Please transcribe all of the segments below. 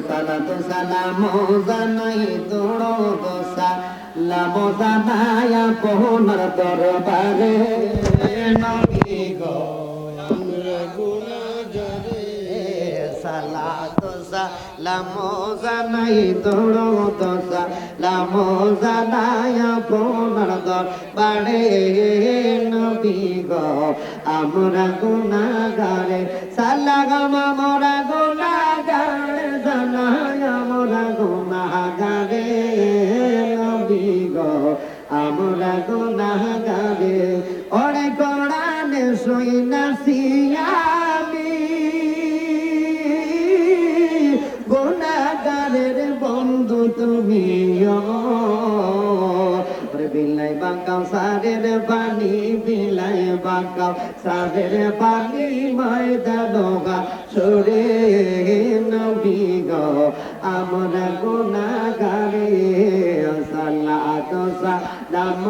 সালাতু সালাম জানাই দরুদ সালাম জানাই আপনার দরবারে নবী গো আমরা গুনাহগারে সালাতু সালাম জানাই দরুদ সালাম জানাই আপনার দরবারে নবী গো আমরা গুনাহগারে সালাম আমরা গুনাহগারে জানাই আমরা গুনাহগারে নবী গো আমরা গুনাহগারে ওরে কোরআনে শুনাছি আমি গুনাহগারের বন্ধু তুমি বিলাই বাঁকাও সারের পানি বিলাই বাঁকাও সারের পানি ময়দানগা সরে নবী গো আমরা গুনাহগারে সালাতু সালাম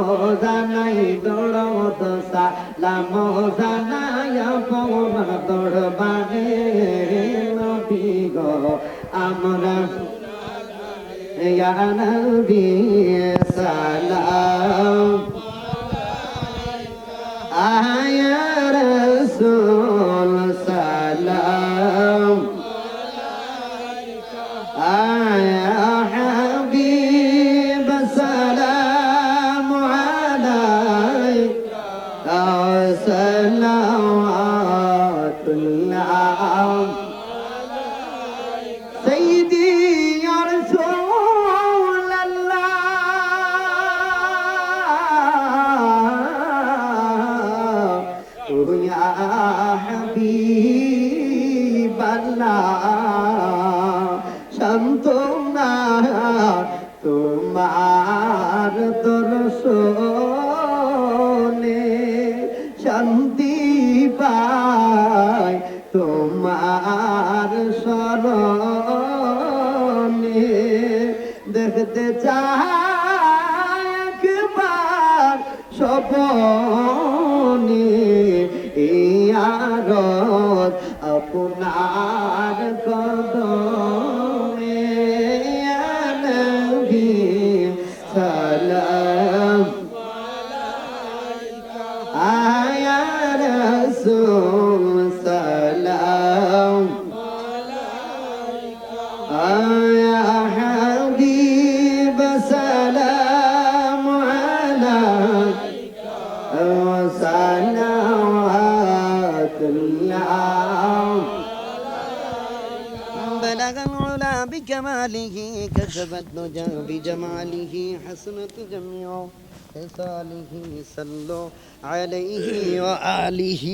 জানাই দরুদ সালাম জানাই আপনার দরবারে নবী গো আমরা Ya Nabi salam Ya Rasul salam Ya Habib salam alaika salawatullah Sayyidi ya Rasul শান্তনা তোমার দর্শনে শান্তি পায় তোমার শরণে দেখতে চাই একবার স্বপনে ইয়ারত আপনার কদমে ইয়া নবী সালাম আলাইকা ইয়া রাসূল সালাম আলাইকা ইয়া হাবিব সালাম আলাইকা ওয়া সালাওয়াতুল্লাহ بلغ العلا بكماله كشفت نجا بجماله حسنت جميع خصاله صلوا عليه وآله